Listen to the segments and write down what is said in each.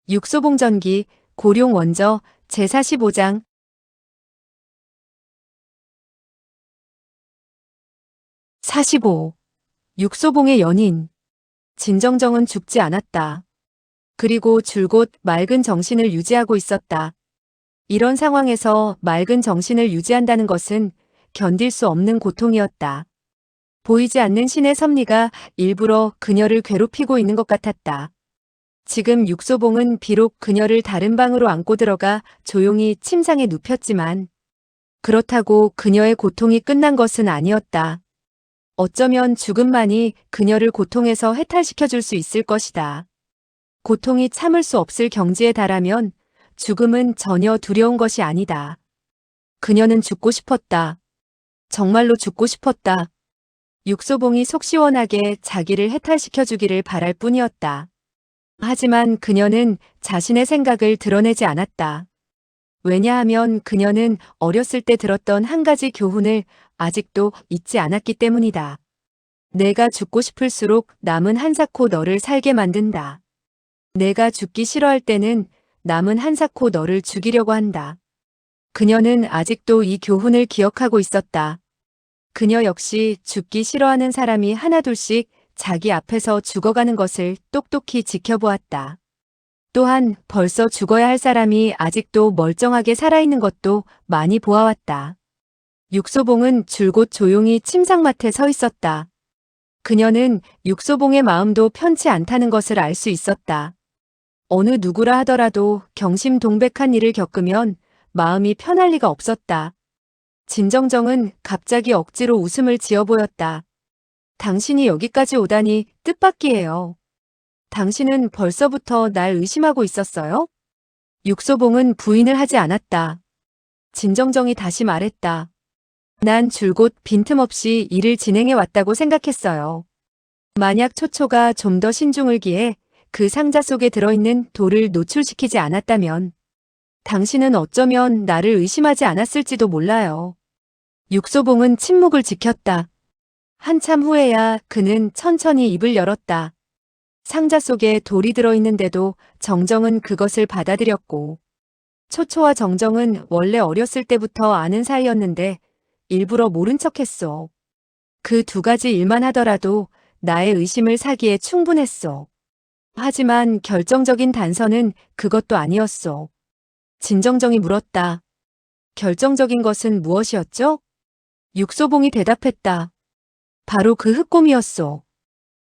육소봉전기, 고룡원저, 제45장. 45. 육소봉의 연인. 진정정은 죽지 않았다. 그리고 줄곧 맑은 정신을 유지하고 있었다. 이런 상황에서 맑은 정신을 유지한다는 것은 견딜 수 없는 고통이었다. 보이지 않는 신의 섭리가 일부러 그녀를 괴롭히고 있는 것 같았다. 지금 육소봉은 비록 그녀를 다른 방으로 안고 들어가 조용히 침상에 눕혔지만 그렇다고 그녀의 고통이 끝난 것은 아니었다. 어쩌면 죽음만이 그녀를 고통에서 해탈시켜 줄 수 있을 것이다. 고통이 참을 수 없을 경지에 달하면 죽음은 전혀 두려운 것이 아니다. 그녀는 죽고 싶었다. 정말로 죽고 싶었다. 육소봉이 속 시원하게 자기를 해탈시켜 주기를 바랄 뿐이었다. 하지만 그녀는 자신의 생각을 드러내지 않았다. 왜냐하면 그녀는 어렸을 때 들었던 한 가지 교훈을 아직도 잊지 않았기 때문이다. 내가 죽고 싶을수록 남은 한사코 너를 살게 만든다. 내가 죽기 싫어할 때는 남은 한사코 너를 죽이려고 한다. 그녀는 아직도 이 교훈을 기억하고 있었다. 그녀 역시 죽기 싫어하는 사람이 하나둘씩 자기 앞에서 죽어가는 것을 똑똑히 지켜보았다. 또한 벌써 죽어야 할 사람이 아직도 멀쩡하게 살아있는 것도 많이 보아왔다. 육소봉은 줄곧 조용히 침상맡에 서 있었다. 그녀는 육소봉의 마음도 편치 않다는 것을 알 수 있었다. 어느 누구라 하더라도 경심동백한 일을 겪으면 마음이 편할 리가 없었다. 진정정은 갑자기 억지로 웃음을 지어 보였다. 당신이 여기까지 오다니 뜻밖이에요. 당신은 벌써부터 날 의심하고 있었어요? 육소봉은 부인을 하지 않았다. 진정정이 다시 말했다. 난 줄곧 빈틈없이 일을 진행해 왔다고 생각했어요. 만약 초초가 좀 더 신중을 기해 그 상자 속에 들어있는 돌을 노출시키지 않았다면 당신은 어쩌면 나를 의심하지 않았을지도 몰라요. 육소봉은 침묵을 지켰다. 한참 후에야 그는 천천히 입을 열었다. 상자 속에 돌이 들어있는데도 정정은 그것을 받아들였고 초초와 정정은 원래 어렸을 때부터 아는 사이였는데 일부러 모른 척했소. 그 두 가지 일만 하더라도 나의 의심을 사기에 충분했소. 하지만 결정적인 단서는 그것도 아니었소. 진정정이 물었다. 결정적인 것은 무엇이었죠? 육소봉이 대답했다. 바로 그 흑곰이었소.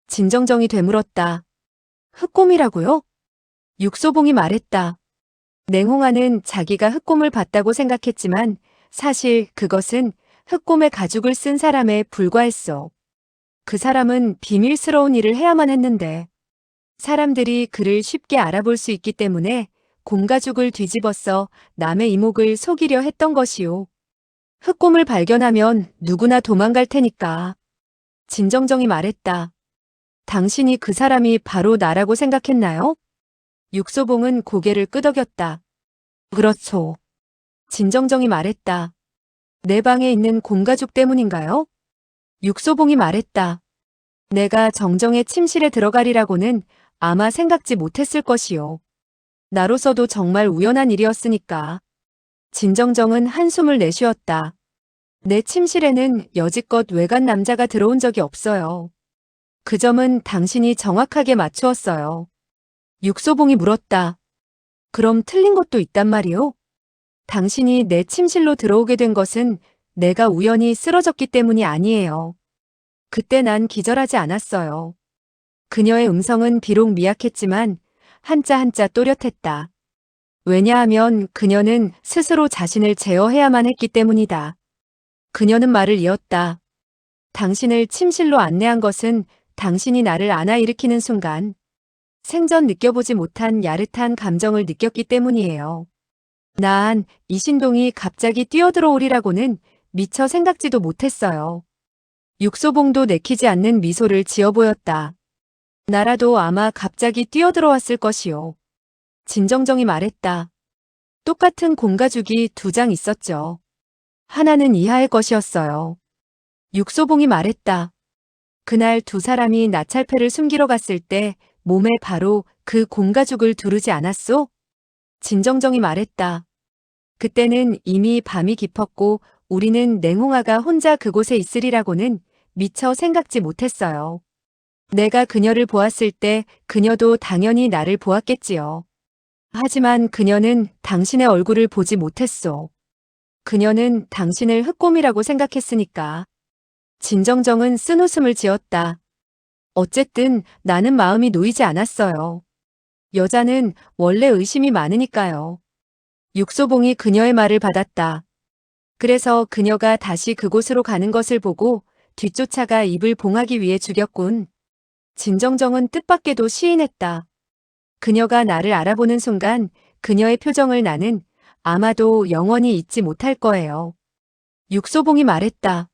진정정이 되물었다. 흑곰이라고요? 육소봉이 말했다. 냉홍아는 자기가 흑곰을 봤다고 생각했지만 사실 그것은 흑곰의 가죽을 쓴 사람에 불과했소. 그 사람은 비밀스러운 일을 해야만 했는데 사람들이 그를 쉽게 알아볼 수 있기 때문에 곰가죽을 뒤집어서 남의 이목을 속이려 했던 것이오. 흑곰을 발견하면 누구나 도망갈 테니까. 진정정이 말했다. 당신이 그 사람이 바로 나라고 생각했나요? 육소봉은 고개를 끄덕였다. 그렇소. 진정정이 말했다. 내 방에 있는 곰가죽 때문인가요? 육소봉이 말했다. 내가 정정의 침실에 들어가리라고는 아마 생각지 못했을 것이요. 나로서도 정말 우연한 일이었으니까. 진정정은 한숨을 내쉬었다. 내 침실에는 여지껏 외간 남자가 들어온 적이 없어요. 그 점은 당신이 정확하게 맞추었어요. 육소봉이 물었다. 그럼 틀린 것도 있단 말이오? 당신이 내 침실로 들어오게 된 것은 내가 우연히 쓰러졌기 때문이 아니에요. 그때 난 기절하지 않았어요. 그녀의 음성은 비록 미약했지만 한자 한자 또렷했다. 왜냐하면 그녀는 스스로 자신을 제어해야만 했기 때문이다. 그녀는 말을 이었다. 당신을 침실로 안내한 것은 당신이 나를 안아일으키는 순간 생전 느껴보지 못한 야릇한 감정을 느꼈기 때문이에요. 난 이신동이 갑자기 뛰어들어오리라고는 미처 생각지도 못했어요. 육소봉도 내키지 않는 미소를 지어 보였다. 나라도 아마 갑자기 뛰어들어왔을 것이요. 진정정이 말했다. 똑같은 곰가죽이 2장 있었죠. 하나는 이하의 것이었어요. 육소봉이 말했다. 그날 두 사람이 나찰패를 숨기러 갔을 때 몸에 바로 그 곰가죽을 두르지 않았소? 진정정이 말했다. 그때는 이미 밤이 깊었고 우리는 냉홍아가 혼자 그곳에 있으리라고는 미처 생각지 못했어요. 내가 그녀를 보았을 때 그녀도 당연히 나를 보았겠지요. 하지만 그녀는 당신의 얼굴을 보지 못했소. 그녀는 당신을 흑곰이라고 생각했으니까. 진정정은 쓴웃음을 지었다. 어쨌든 나는 마음이 놓이지 않았어요. 여자는 원래 의심이 많으니까요. 육소봉이 그녀의 말을 받았다. 그래서 그녀가 다시 그곳으로 가는 것을 보고 뒤쫓아가 입을 봉하기 위해 죽였군. 진정정은 뜻밖에도 시인했다. 그녀가 나를 알아보는 순간 그녀의 표정을 나는 아마도 영원히 잊지 못할 거예요. 육소봉이 말했다.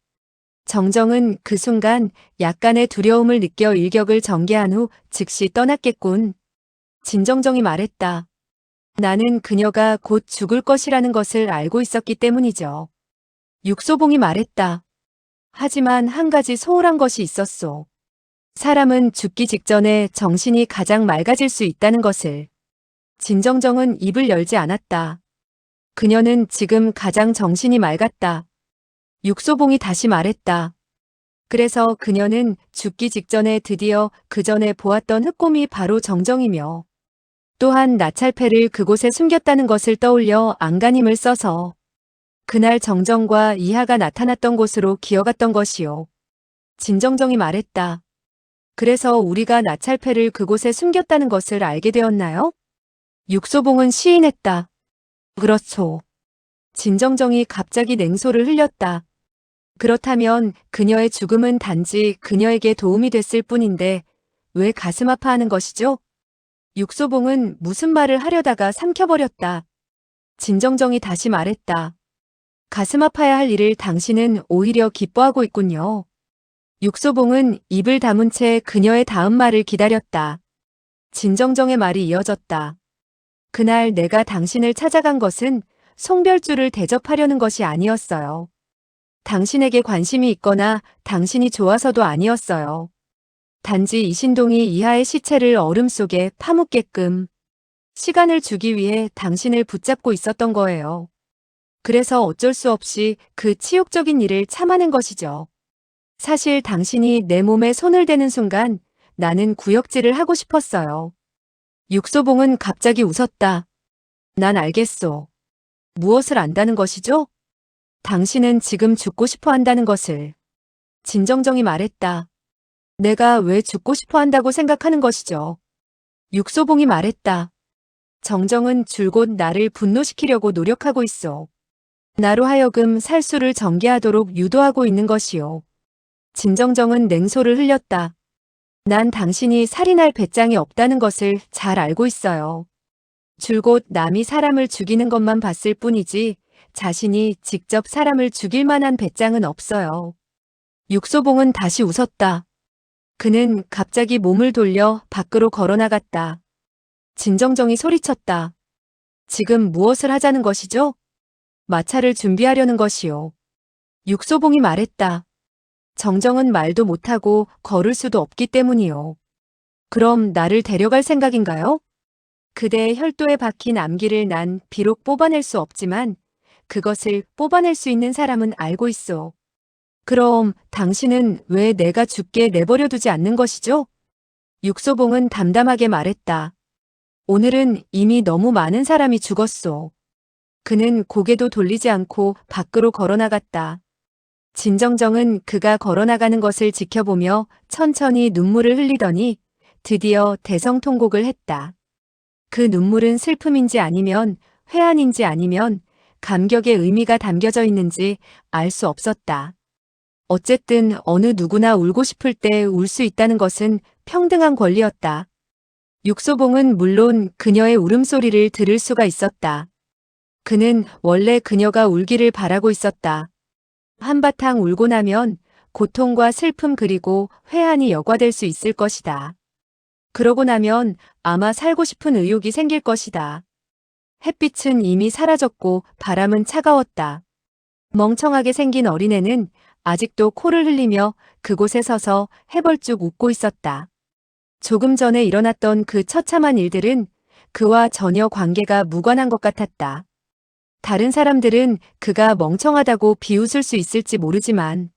정정은 그 순간 약간의 두려움을 느껴 일격을 전개한 후 즉시 떠났겠군. 진정정이 말했다. 나는 그녀가 곧 죽을 것이라는 것을 알고 있었기 때문이죠. 육소봉이 말했다. 하지만 한 가지 소홀한 것이 있었소. 사람은 죽기 직전에 정신이 가장 맑아질 수 있다는 것을. 진정정은 입을 열지 않았다. 그녀는 지금 가장 정신이 맑았다. 육소봉이 다시 말했다. 그래서 그녀는 죽기 직전에 드디어 그 전에 보았던 흑곰이 바로 정정이며 또한 나찰패를 그곳에 숨겼다는 것을 떠올려 안간힘을 써서 그날 정정과 이하가 나타났던 곳으로 기어갔던 것이요. 진정정이 말했다. 그래서 우리가 나찰패를 그곳에 숨겼다는 것을 알게 되었나요? 육소봉은 시인했다. 그렇소. 진정정이 갑자기 냉소를 흘렸다. 그렇다면 그녀의 죽음은 단지 그녀에게 도움이 됐을 뿐인데 왜 가슴 아파하는 것이죠? 육소봉은 무슨 말을 하려다가 삼켜버렸다. 진정정이 다시 말했다. 가슴 아파야 할 일을 당신은 오히려 기뻐하고 있군요. 육소봉은 입을 다문 채 그녀의 다음 말을 기다렸다. 진정정의 말이 이어졌다. 그날 내가 당신을 찾아간 것은 송별주를 대접하려는 것이 아니었어요. 당신에게 관심이 있거나 당신이 좋아서도 아니었어요. 단지 이신동이 이하의 시체를 얼음 속에 파묻게끔 시간을 주기 위해 당신을 붙잡고 있었던 거예요. 그래서 어쩔 수 없이 그 치욕적인 일을 참아낸 것이죠. 사실 당신이 내 몸에 손을 대는 순간 나는 구역질을 하고 싶었어요. 육소봉은 갑자기 웃었다. 난 알겠소. 무엇을 안다는 것이죠? 당신은 지금 죽고 싶어 한다는 것을. 진정정이 말했다. 내가 왜 죽고 싶어 한다고 생각하는 것이죠. 육소봉이 말했다. 정정은 줄곧 나를 분노시키려고 노력하고 있어. 나로 하여금 살수를 전개하도록 유도하고 있는 것이요. 진정정은 냉소를 흘렸다. 난 당신이 살인할 배짱이 없다는 것을 잘 알고 있어요. 줄곧 남이 사람을 죽이는 것만 봤을 뿐이지 자신이 직접 사람을 죽일 만한 배짱은 없어요. 육소봉은 다시 웃었다. 그는 갑자기 몸을 돌려 밖으로 걸어나갔다. 진정정이 소리쳤다. 지금 무엇을 하자는 것이죠? 마차를 준비하려는 것이요. 육소봉이 말했다. 정정은 말도 못하고 걸을 수도 없기 때문이요. 그럼 나를 데려갈 생각인가요? 그대의 혈도에 박힌 암기를 난 비록 뽑아낼 수 없지만 그것을 뽑아낼 수 있는 사람은 알고 있어. 그럼 당신은 왜 내가 죽게 내버려 두지 않는 것이죠? 육소봉은 담담하게 말했다. 오늘은 이미 너무 많은 사람이 죽었소. 그는 고개도 돌리지 않고 밖으로 걸어나갔다. 진정정은 그가 걸어나가는 것을 지켜보며 천천히 눈물을 흘리더니 드디어 대성통곡을 했다. 그 눈물은 슬픔인지 아니면 회한인지 아니면 감격의 의미가 담겨져 있는지 알 수 없었다. 어쨌든 어느 누구나 울고 싶을 때 울 수 있다는 것은 평등한 권리였다. 육소봉은 물론 그녀의 울음소리를 들을 수가 있었다. 그는 원래 그녀가 울기를 바라고 있었다. 한바탕 울고 나면 고통과 슬픔 그리고 회한이 여과될 수 있을 것이다. 그러고 나면 아마 살고 싶은 의욕이 생길 것이다. 햇빛은 이미 사라졌고 바람은 차가웠다. 멍청하게 생긴 어린애는 아직도 코를 흘리며 그곳에 서서 해벌쭉 웃고 있었다. 조금 전에 일어났던 그 처참한 일들은 그와 전혀 관계가 무관한 것 같았다. 다른 사람들은 그가 멍청하다고 비웃을 수 있을지 모르지만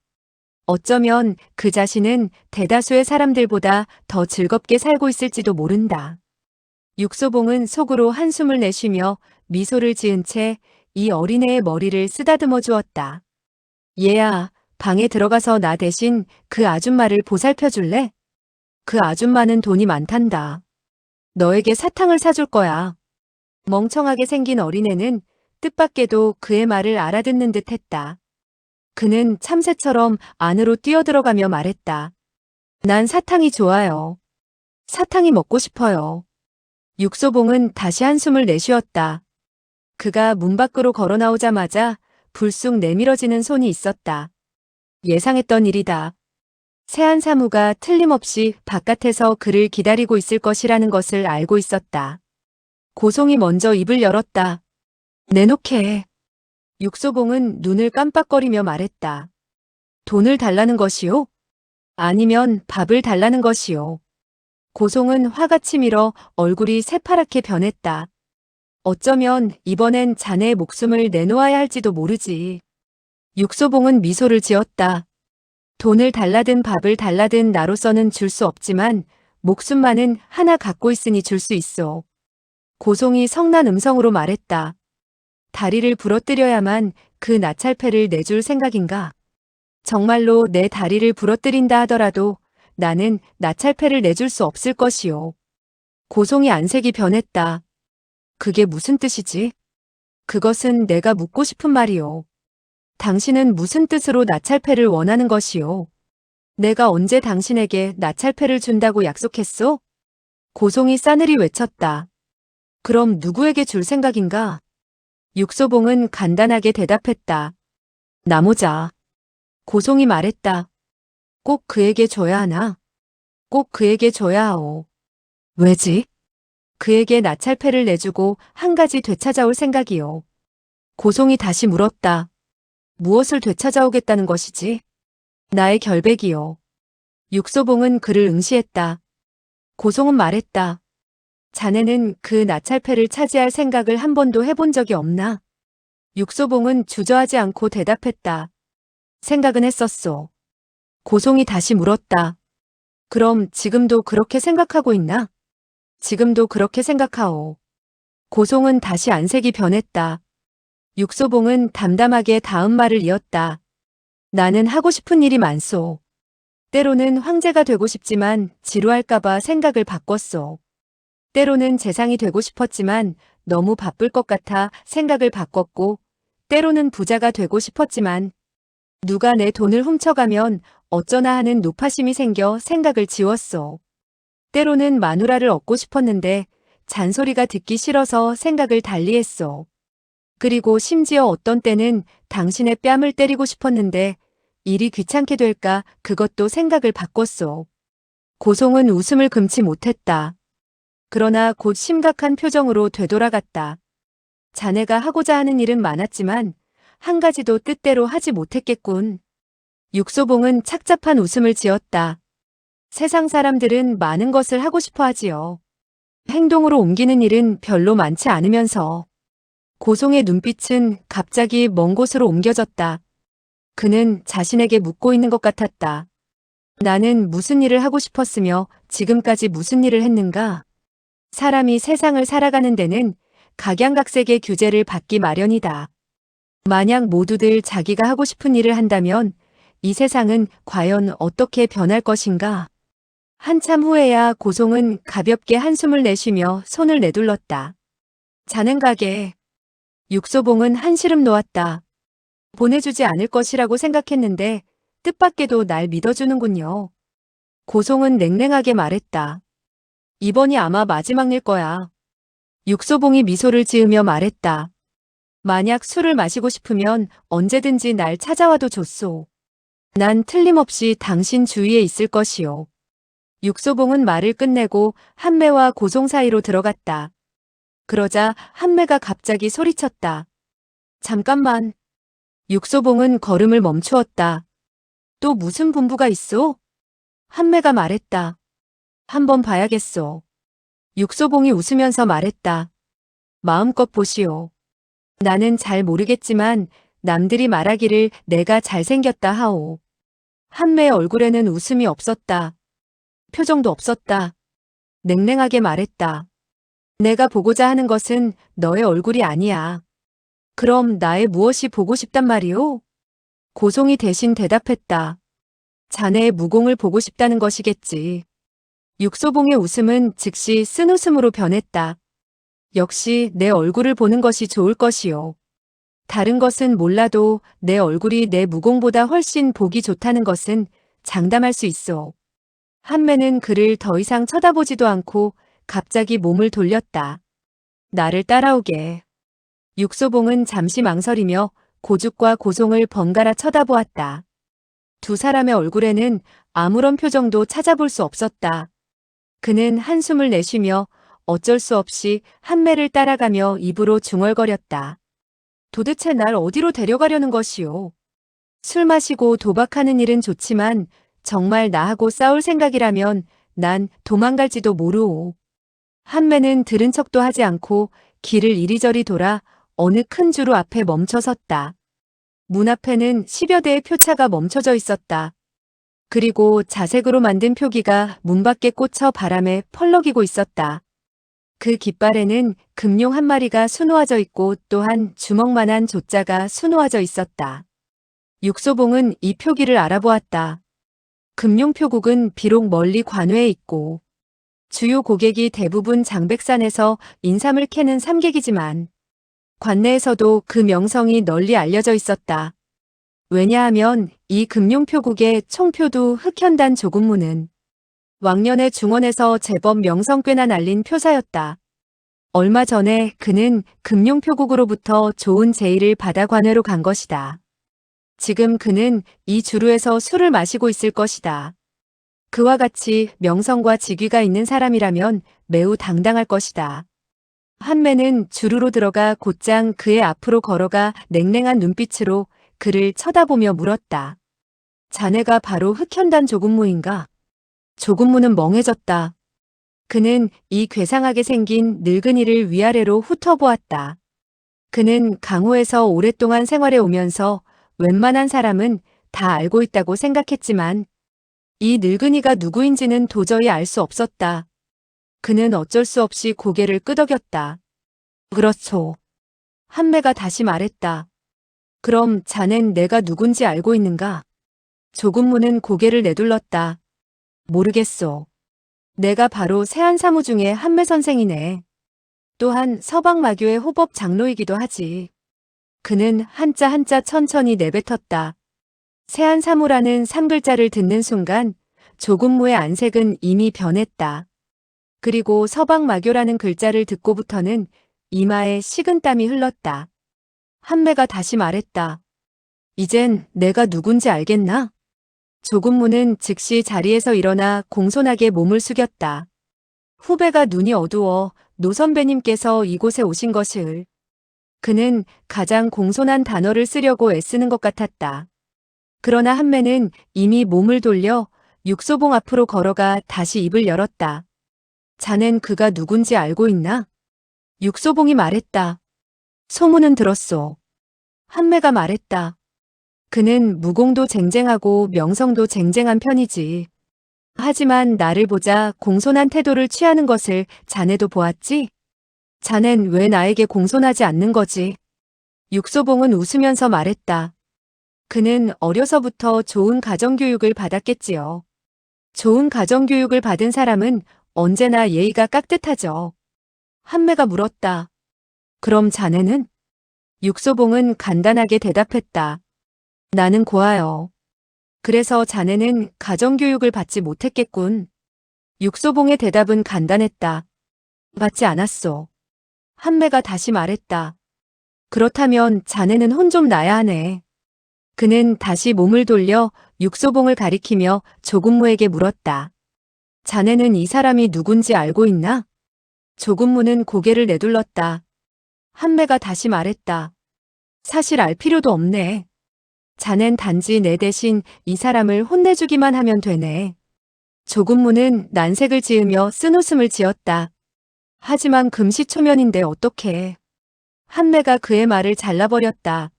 어쩌면 그 자신은 대다수의 사람들보다 더 즐겁게 살고 있을지도 모른다. 육소봉은 속으로 한숨을 내쉬며 미소를 지은 채 이 어린애의 머리를 쓰다듬어 주었다. 얘야, 방에 들어가서 나 대신 그 아줌마를 보살펴 줄래? 그 아줌마는 돈이 많단다. 너에게 사탕을 사줄 거야. 멍청하게 생긴 어린애는 뜻밖에도 그의 말을 알아듣는 듯 했다. 그는 참새처럼 안으로 뛰어들어가며 말했다. 난 사탕이 좋아요. 사탕이 먹고 싶어요. 육소봉은 다시 한숨을 내쉬었다. 그가 문 밖으로 걸어 나오자마자 불쑥 내밀어지는 손이 있었다. 예상했던 일이다. 세한 사무가 틀림없이 바깥에서 그를 기다리고 있을 것이라는 것을 알고 있었다. 고송이 먼저 입을 열었다. 내놓게. 육소봉은 눈을 깜빡거리며 말했다. 돈을 달라는 것이요? 아니면 밥을 달라는 것이요. 고송은 화가 치밀어 얼굴이 새파랗게 변했다. 어쩌면 이번엔 자네의 목숨을 내놓아야 할지도 모르지. 육소봉은 미소를 지었다. 돈을 달라든 밥을 달라든 나로서는 줄 수 없지만 목숨만은 하나 갖고 있으니 줄 수 있어. 고송이 성난 음성으로 말했다. 다리를 부러뜨려야만 그 나찰패를 내줄 생각인가? 정말로 내 다리를 부러뜨린다 하더라도 나는 나찰패를 내줄 수 없을 것이요. 고송이 안색이 변했다. 그게 무슨 뜻이지? 그것은 내가 묻고 싶은 말이요. 당신은 무슨 뜻으로 나찰패를 원하는 것이요? 내가 언제 당신에게 나찰패를 준다고 약속했소? 고송이 싸늘히 외쳤다. 그럼 누구에게 줄 생각인가? 육소봉은 간단하게 대답했다. 나모자. 고송이 말했다. 꼭 그에게 줘야 하나? 꼭 그에게 줘야 하오. 왜지? 그에게 나찰패를 내주고 한 가지 되찾아올 생각이요. 고송이 다시 물었다. 무엇을 되찾아오겠다는 것이지? 나의 결백이요. 육소봉은 그를 응시했다. 고송은 말했다. 자네는 그 나찰패를 차지할 생각을 한 번도 해본 적이 없나? 육소봉은 주저하지 않고 대답했다. 생각은 했었소. 고송이 다시 물었다. 그럼 지금도 그렇게 생각하고 있나? 지금도 그렇게 생각하오. 고송은 다시 안색이 변했다. 육소봉은 담담하게 다음 말을 이었다. 나는 하고 싶은 일이 많소. 때로는 황제가 되고 싶지만 지루할까봐 생각을 바꿨소. 때로는 재상이 되고 싶었지만 너무 바쁠 것 같아 생각을 바꿨고, 때로는 부자가 되고 싶었지만 누가 내 돈을 훔쳐가면 어쩌나 하는 노파심이 생겨 생각을 지웠소. 때로는 마누라를 얻고 싶었는데 잔소리가 듣기 싫어서 생각을 달리했소. 그리고 심지어 어떤 때는 당신의 뺨을 때리고 싶었는데 일이 귀찮게 될까 그것도 생각을 바꿨소. 고송은 웃음을 금치 못했다. 그러나 곧 심각한 표정으로 되돌아갔다. 자네가 하고자 하는 일은 많았지만 한 가지도 뜻대로 하지 못했겠군. 육소봉은 착잡한 웃음을 지었다. 세상 사람들은 많은 것을 하고 싶어 하지요. 행동으로 옮기는 일은 별로 많지 않으면서. 고송의 눈빛은 갑자기 먼 곳으로 옮겨졌다. 그는 자신에게 묻고 있는 것 같았다. 나는 무슨 일을 하고 싶었으며 지금까지 무슨 일을 했는가? 사람이 세상을 살아가는 데는 각양각색의 규제를 받기 마련이다. 만약 모두들 자기가 하고 싶은 일을 한다면 이 세상은 과연 어떻게 변할 것인가? 한참 후에야 고송은 가볍게 한숨을 내쉬며 손을 내둘렀다. 자는 가게. 육소봉은 한시름 놓았다. 보내주지 않을 것이라고 생각했는데 뜻밖에도 날 믿어주는군요. 고송은 냉랭하게 말했다. 이번이 아마 마지막일 거야. 육소봉이 미소를 지으며 말했다. 만약 술을 마시고 싶으면 언제든지 날 찾아와도 좋소. 난 틀림없이 당신 주위에 있을 것이요. 육소봉은 말을 끝내고 한매와 고송 사이로 들어갔다. 그러자 한매가 갑자기 소리쳤다. 잠깐만. 육소봉은 걸음을 멈추었다. 또 무슨 분부가 있어? 한매가 말했다. 한번 봐야겠소. 육소봉이 웃으면서 말했다. 마음껏 보시오. 나는 잘 모르겠지만 남들이 말하기를 내가 잘생겼다 하오. 한매의 얼굴에는 웃음이 없었다. 표정도 없었다. 냉랭하게 말했다. 내가 보고자 하는 것은 너의 얼굴이 아니야. 그럼 나의 무엇이 보고 싶단 말이오? 고송이 대신 대답했다. 자네의 무공을 보고 싶다는 것이겠지. 육소봉의 웃음은 즉시 쓴웃음으로 변했다. 역시 내 얼굴을 보는 것이 좋을 것이요. 다른 것은 몰라도 내 얼굴이 내 무공보다 훨씬 보기 좋다는 것은 장담할 수 있어. 한매는 그를 더 이상 쳐다보지도 않고 갑자기 몸을 돌렸다. 나를 따라오게. 육소봉은 잠시 망설이며 고죽과 고송을 번갈아 쳐다보았다. 두 사람의 얼굴에는 아무런 표정도 찾아볼 수 없었다. 그는 한숨을 내쉬며 어쩔 수 없이 한매를 따라가며 입으로 중얼거렸다. 도대체 날 어디로 데려가려는 것이오? 술 마시고 도박하는 일은 좋지만 정말 나하고 싸울 생각이라면 난 도망갈지도 모르오. 한매는 들은 척도 하지 않고 길을 이리저리 돌아 어느 큰 주루 앞에 멈춰 섰다. 문 앞에는 10여 대의 표차가 멈춰져 있었다. 그리고 자색으로 만든 표기가 문 밖에 꽂혀 바람에 펄럭이고 있었다. 그 깃발에는 금룡 한 마리가 수놓아져 있고 또한 주먹만한 조자가 수놓아져 있었다. 육소봉은 이 표기를 알아보았다. 금룡 표국은 비록 멀리 관외에 있고 주요 고객이 대부분 장백산에서 인삼을 캐는 삼객이지만 관내에서도 그 명성이 널리 알려져 있었다. 왜냐하면 이 금룡 표국의 총표도 흑현단 조군무는 왕년의 중원에서 제법 명성 꽤나 날린 표사였다. 얼마 전에 그는 금룡 표국으로부터 좋은 제의를 받아 관외로 간 것이다. 지금 그는 이 주루에서 술을 마시고 있을 것이다. 그와 같이 명성과 직위가 있는 사람이라면 매우 당당할 것이다. 한매는 주루로 들어가 곧장 그의 앞으로 걸어가 냉랭한 눈빛으로 그를 쳐다보며 물었다. 자네가 바로 흑현단 조군무인가? 조군무는 멍해졌다. 그는 이 괴상하게 생긴 늙은이를 위아래로 훑어보았다. 그는 강호에서 오랫동안 생활해 오면서 웬만한 사람은 다 알고 있다고 생각했지만 이 늙은이가 누구인지는 도저히 알 수 없었다. 그는 어쩔 수 없이 고개를 끄덕였다. 그렇소. 한매가 다시 말했다. 그럼 자넨 내가 누군지 알고 있는가? 조군무는 고개를 내둘렀다. 모르겠소. 내가 바로 세안사무 중에 한매 선생이네. 또한 서방마교의 호법 장로이기도 하지. 그는 한자 한자 천천히 내뱉었다. 세안사무라는 3글자를 듣는 순간 조군무의 안색은 이미 변했다. 그리고 서방마교라는 글자를 듣고부터는 이마에 식은땀이 흘렀다. 한매가 다시 말했다. 이젠 내가 누군지 알겠나? 조군무는 즉시 자리에서 일어나 공손하게 몸을 숙였다. 후배가 눈이 어두워 노 선배님께서 이곳에 오신 것을. 그는 가장 공손한 단어를 쓰려고 애쓰는 것 같았다. 그러나 한매는 이미 몸을 돌려 육소봉 앞으로 걸어가 다시 입을 열었다. 자넨 그가 누군지 알고 있나? 육소봉이 말했다. 소문은 들었소. 한매가 말했다. 그는 무공도 쟁쟁하고 명성도 쟁쟁한 편이지. 하지만 나를 보자 공손한 태도를 취하는 것을 자네도 보았지? 자넨 왜 나에게 공손하지 않는 거지? 육소봉은 웃으면서 말했다. 그는 어려서부터 좋은 가정교육을 받았겠지요. 좋은 가정교육을 받은 사람은 언제나 예의가 깍듯하죠. 한매가 물었다. 그럼 자네는? 육소봉은 간단하게 대답했다. 나는 고아요. 그래서 자네는 가정교육을 받지 못했겠군. 육소봉의 대답은 간단했다. 받지 않았소. 한매가 다시 말했다. 그렇다면 자네는 혼 좀 나야 하네. 그는 다시 몸을 돌려 육소봉을 가리키며 조군무에게 물었다. 자네는 이 사람이 누군지 알고 있나? 조군무는 고개를 내둘렀다. 한매가 다시 말했다. 사실 알 필요도 없네. 자넨 단지 내 대신 이 사람을 혼내주기만 하면 되네. 조근무는 난색을 지으며 쓴웃음을 지었다. 하지만 금시초면인데 어떡해. 한매가 그의 말을 잘라버렸다.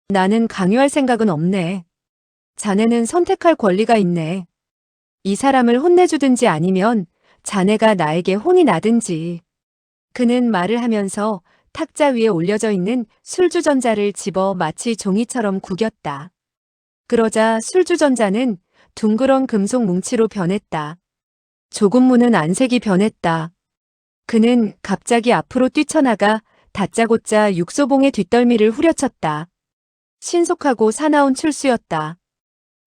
나는 강요할 생각은 없네. 자네는 선택할 권리가 있네. 이 사람을 혼내주든지 아니면 자네가 나에게 혼이 나든지. 그는 말을 하면서 탁자 위에 올려져 있는 술주전자를 집어 마치 종이처럼 구겼다. 그러자 술주전자는 둥그런 금속 뭉치로 변했다. 조근무는 안색이 변했다. 그는 갑자기 앞으로 뛰쳐나가 다짜고짜 육소봉의 뒷덜미를 후려쳤다. 신속하고 사나운 출수였다.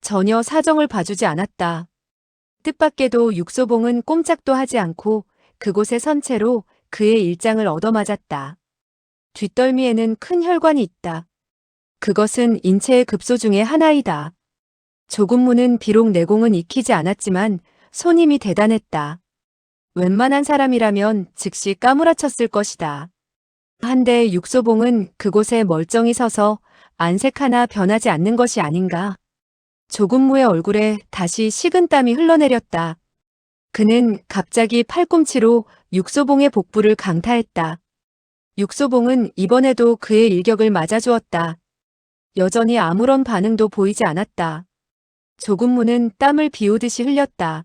전혀 사정을 봐주지 않았다. 뜻밖에도 육소봉은 꼼짝도 하지 않고 그곳에 선 채로 그의 일장을 얻어맞았다. 뒷덜미에는 큰 혈관이 있다. 그것은 인체의 급소 중의 하나이다. 조근무는 비록 내공은 익히지 않았지만 손힘이 대단했다. 웬만한 사람이라면 즉시 까무라쳤을 것이다. 한데 육소봉은 그곳에 멀쩡히 서서 안색 하나 변하지 않는 것이 아닌가. 조근무의 얼굴에 다시 식은땀이 흘러내렸다. 그는 갑자기 팔꿈치로 육소봉의 복부를 강타했다. 육소봉은 이번에도 그의 일격을 맞아주었다. 여전히 아무런 반응도 보이지 않았다. 조근무는 땀을 비오듯이 흘렸다.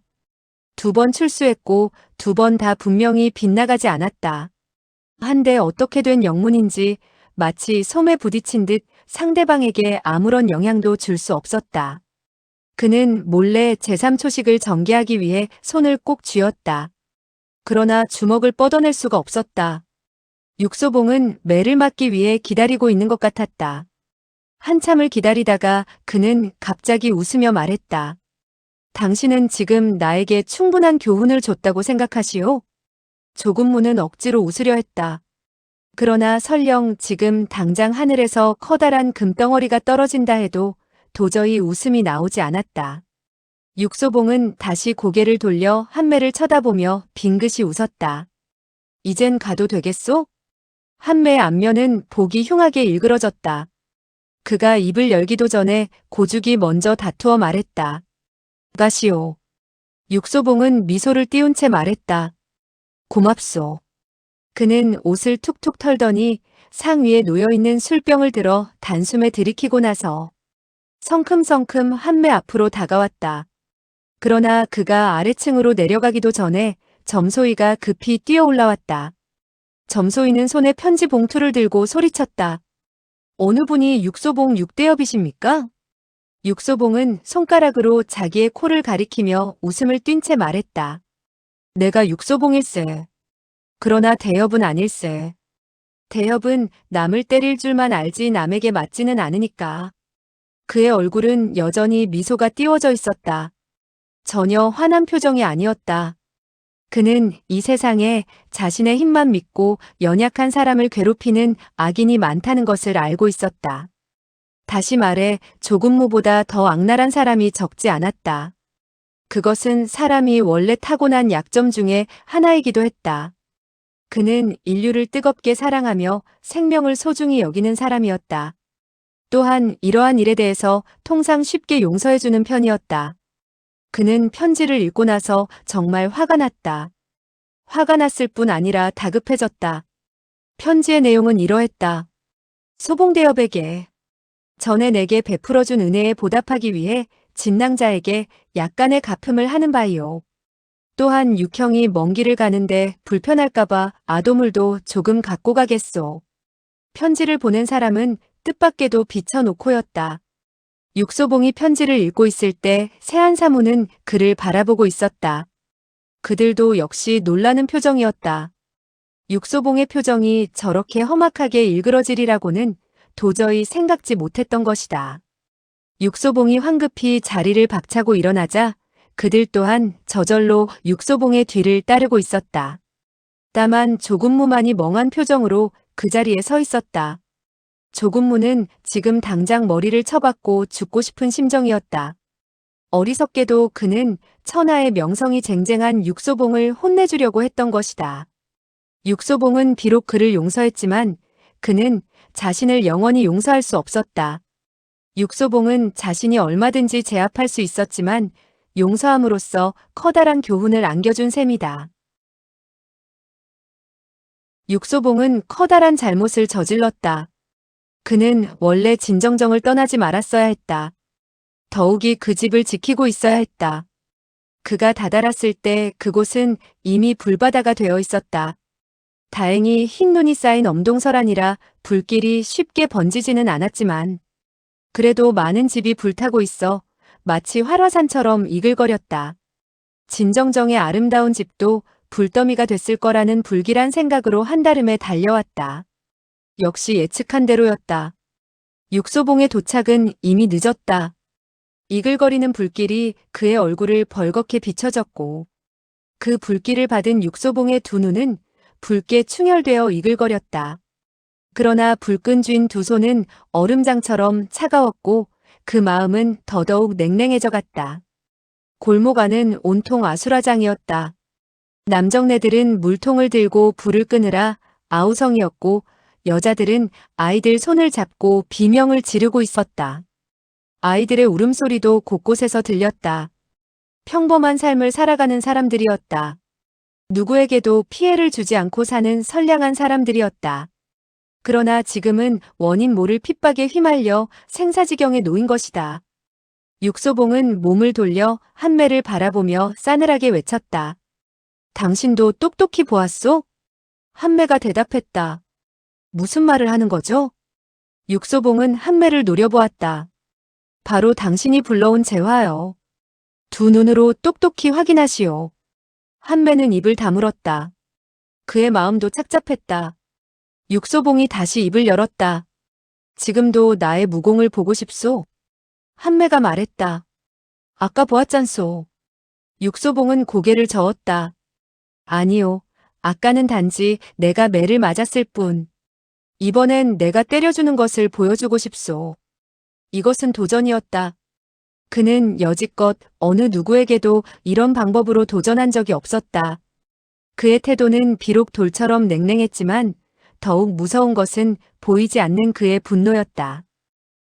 2번 출수했고 2번 다 분명히 빗나가지 않았다. 한데 어떻게 된 영문인지 마치 솜에 부딪힌 듯 상대방에게 아무런 영향도 줄 수 없었다. 그는 몰래 제3초식을 전개하기 위해 손을 꼭 쥐었다. 그러나 주먹을 뻗어낼 수가 없었다. 육소봉은 매를 맞기 위해 기다리고 있는 것 같았다. 한참을 기다리다가 그는 갑자기 웃으며 말했다. 당신은 지금 나에게 충분한 교훈을 줬다고 생각하시오? 조근무는 억지로 웃으려 했다. 그러나 설령 지금 당장 하늘에서 커다란 금덩어리가 떨어진다 해도 도저히 웃음이 나오지 않았다. 육소봉은 다시 고개를 돌려 한매를 쳐다보며 빙긋이 웃었다. 이젠 가도 되겠소? 한매의 안면은 보기 흉하게 일그러졌다. 그가 입을 열기도 전에 고죽이 먼저 다투어 말했다. 가시오. 육소봉은 미소를 띄운 채 말했다. 고맙소. 그는 옷을 툭툭 털더니 상 위에 놓여있는 술병을 들어 단숨에 들이키고 나서 성큼성큼 한매 앞으로 다가왔다. 그러나 그가 아래층으로 내려가기도 전에 점소이가 급히 뛰어 올라왔다. 점소이는 손에 편지 봉투를 들고 소리쳤다. 어느 분이 육소봉 육대엽이십니까? 육소봉은 손가락으로 자기의 코를 가리키며 웃음을 띤 채 말했다. 내가 육소봉일세. 그러나 대엽은 아닐세. 대엽은 남을 때릴 줄만 알지 남에게 맞지는 않으니까. 그의 얼굴은 여전히 미소가 띄워져 있었다. 전혀 화난 표정이 아니었다. 그는 이 세상에 자신의 힘만 믿고 연약한 사람을 괴롭히는 악인이 많다는 것을 알고 있었다. 다시 말해 조근무보다 더 악랄한 사람이 적지 않았다. 그것은 사람이 원래 타고난 약점 중에 하나이기도 했다. 그는 인류를 뜨겁게 사랑하며 생명을 소중히 여기는 사람이었다. 또한 이러한 일에 대해서 통상 쉽게 용서해주는 편이었다. 그는 편지를 읽고 나서 정말 화가 났다. 화가 났을 뿐 아니라 다급해졌다. 편지의 내용은 이러했다. 소봉대엽에게 전에 내게 베풀어준 은혜에 보답하기 위해 진낭자에게 약간의 갚음을 하는 바이오. 또한 육형이 먼 길을 가는데 불편할까봐 아도물도 조금 갖고 가겠소. 편지를 보낸 사람은 뜻밖에도 비쳐놓고였다. 육소봉이 편지를 읽고 있을 때 세한사무는 그를 바라보고 있었다. 그들도 역시 놀라는 표정이었다. 육소봉의 표정이 저렇게 험악하게 일그러지리라고는 도저히 생각지 못했던 것이다. 육소봉이 황급히 자리를 박차고 일어나자 그들 또한 저절로 육소봉의 뒤를 따르고 있었다. 다만 조근무만이 멍한 표정으로 그 자리에 서 있었다. 조근무는 지금 당장 머리를 쳐박고 죽고 싶은 심정이었다. 어리석게도 그는 천하의 명성이 쟁쟁한 육소봉을 혼내주려고 했던 것이다. 육소봉은 비록 그를 용서했지만 그는 자신을 영원히 용서할 수 없었다. 육소봉은 자신이 얼마든지 제압할 수 있었지만 용서함으로써 커다란 교훈을 안겨준 셈이다. 육소봉은 커다란 잘못을 저질렀다. 그는 원래 진정정을 떠나지 말았어야 했다. 더욱이 그 집을 지키고 있어야 했다. 그가 다다랐을 때 그곳은 이미 불바다가 되어 있었다. 다행히 흰 눈이 쌓인 엄동설아니라 불길이 쉽게 번지지는 않았지만 그래도 많은 집이 불타고 있어 마치 활화산처럼 이글거렸다. 진정정의 아름다운 집도 불더미가 됐을 거라는 불길한 생각으로 한달음에 달려왔다. 역시 예측한 대로였다. 육소봉의 도착은 이미 늦었다. 이글거리는 불길이 그의 얼굴을 벌겋게 비춰졌고 그 불길을 받은 육소봉의 두 눈은 붉게 충혈되어 이글거렸다. 그러나 불끈 쥔 두 손은 얼음장처럼 차가웠고 그 마음은 더더욱 냉랭해져 갔다. 골목 안은 온통 아수라장이었다. 남정네들은 물통을 들고 불을 끄느라 아우성이었고 여자들은 아이들 손을 잡고 비명을 지르고 있었다. 아이들의 울음소리도 곳곳에서 들렸다. 평범한 삶을 살아가는 사람들이었다. 누구에게도 피해를 주지 않고 사는 선량한 사람들이었다. 그러나 지금은 원인 모를 핍박에 휘말려 생사지경에 놓인 것이다. 육소봉은 몸을 돌려 한매를 바라보며 싸늘하게 외쳤다. 당신도 똑똑히 보았소? 한매가 대답했다. 무슨 말을 하는 거죠? 육소봉은 한매를 노려보았다. 바로 당신이 불러온 재화요. 두 눈으로 똑똑히 확인하시오. 한매는 입을 다물었다. 그의 마음도 착잡했다. 육소봉이 다시 입을 열었다. 지금도 나의 무공을 보고 싶소? 한매가 말했다. 아까 보았잖소. 육소봉은 고개를 저었다. 아니요. 아까는 단지 내가 매를 맞았을 뿐. 이번엔 내가 때려주는 것을 보여주고 싶소. 이것은 도전이었다. 그는 여지껏 어느 누구에게도 이런 방법으로 도전한 적이 없었다. 그의 태도는 비록 돌처럼 냉랭했지만 더욱 무서운 것은 보이지 않는 그의 분노였다.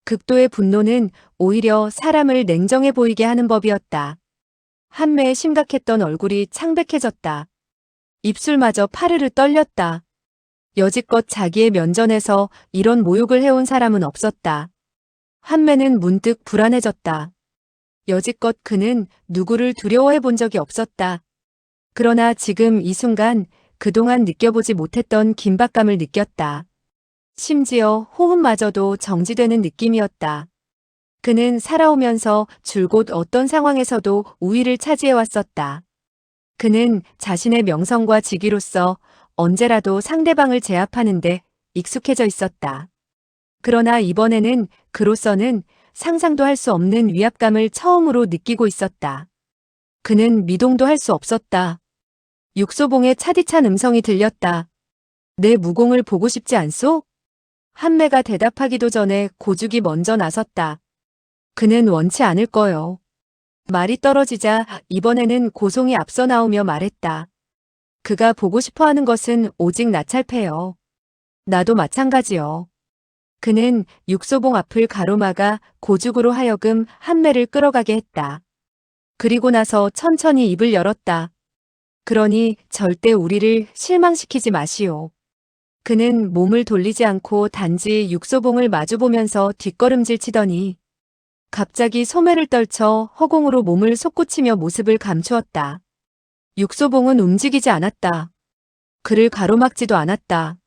극도의 분노는 오히려 사람을 냉정해 보이게 하는 법이었다. 한매의 심각했던 얼굴이 창백해졌다. 입술마저 파르르 떨렸다. 여지껏 자기의 면전에서 이런 모욕을 해온 사람은 없었다. 한매는 문득 불안해졌다. 여지껏 그는 누구를 두려워해 본 적이 없었다. 그러나 지금 이 순간 그동안 느껴보지 못했던 긴박감을 느꼈다. 심지어 호흡마저도 정지되는 느낌이었다. 그는 살아오면서 줄곧 어떤 상황에서도 우위를 차지해왔었다. 그는 자신의 명성과 직위로서 언제라도 상대방을 제압하는데 익숙해져 있었다. 그러나 이번에는 그로서는 상상도 할 수 없는 위압감을 처음으로 느끼고 있었다. 그는 미동도 할 수 없었다. 육소봉의 차디찬 음성이 들렸다. 내 무공을 보고 싶지 않소? 한매가 대답하기도 전에 고죽이 먼저 나섰다. 그는 원치 않을 거요. 말이 떨어지자 이번에는 고송이 앞서 나오며 말했다. 그가 보고 싶어 하는 것은 오직 나찰패요. 나도 마찬가지요. 그는 육소봉 앞을 가로막아 고죽으로 하여금 한매를 끌어가게 했다. 그리고 나서 천천히 입을 열었다. 그러니 절대 우리를 실망시키지 마시오. 그는 몸을 돌리지 않고 단지 육소봉을 마주보면서 뒷걸음질 치더니 갑자기 소매를 떨쳐 허공으로 몸을 솟구치며 모습을 감추었다. 육소봉은 움직이지 않았다. 그를 가로막지도 않았다.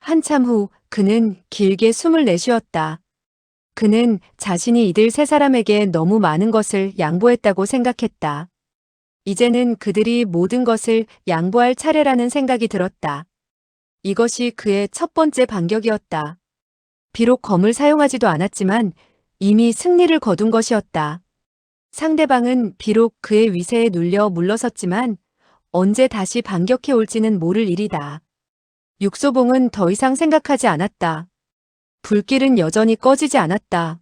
한참 후 그는 길게 숨을 내쉬었다. 그는 자신이 이들 세 사람에게 너무 많은 것을 양보했다고 생각했다. 이제는 그들이 모든 것을 양보할 차례라는 생각이 들었다. 이것이 그의 첫 번째 반격이었다. 비록 검을 사용하지도 않았지만 이미 승리를 거둔 것이었다. 상대방은 비록 그의 위세에 눌려 물러섰지만 언제 다시 반격해 올지는 모를 일이다. 육소봉은 더 이상 생각하지 않았다. 불길은 여전히 꺼지지 않았다.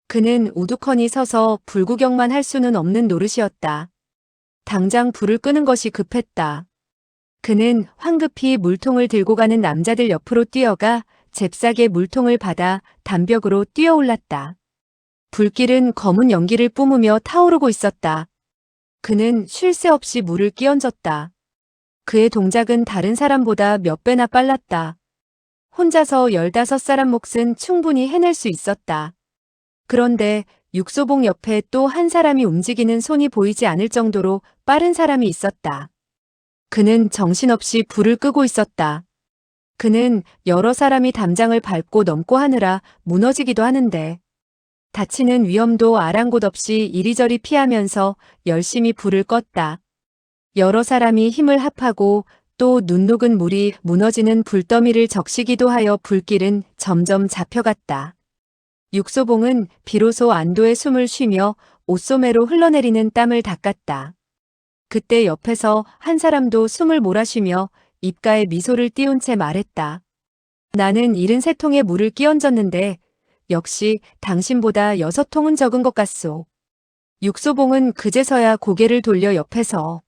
그는 우두커니 서서 불구경만 할 수는 없는 노릇이었다. 당장 불을 끄는 것이 급했다. 그는 황급히 물통을 들고 가는 남자들 옆으로 뛰어가 잽싸게 물통을 받아 담벽으로 뛰어올랐다. 불길은 검은 연기를 뿜으며 타오르고 있었다. 그는 쉴 새 없이 물을 끼얹었다. 그의 동작은 다른 사람보다 몇 배나 빨랐다. 혼자서 15사람 몫은 충분히 해낼 수 있었다. 그런데 육소봉 옆에 또 한 사람이 움직이는 손이 보이지 않을 정도로 빠른 사람이 있었다. 그는 정신없이 불을 끄고 있었다. 그는 여러 사람이 담장을 밟고 넘고 하느라 무너지기도 하는데 다치는 위험도 아랑곳 없이 이리저리 피하면서 열심히 불을 껐다. 여러 사람이 힘을 합하고 또 눈녹은 물이 무너지는 불더미를 적시기도 하여 불길은 점점 잡혀갔다. 육소봉은 비로소 안도의 숨을 쉬며 옷소매로 흘러내리는 땀을 닦았다. 그때 옆에서 한 사람도 숨을 몰아쉬며 입가에 미소를 띄운 채 말했다. 나는 73통의 물을 끼얹었는데 역시 당신보다 6통은 적은 것 같소. 육소봉은 그제서야 고개를 돌려 옆에서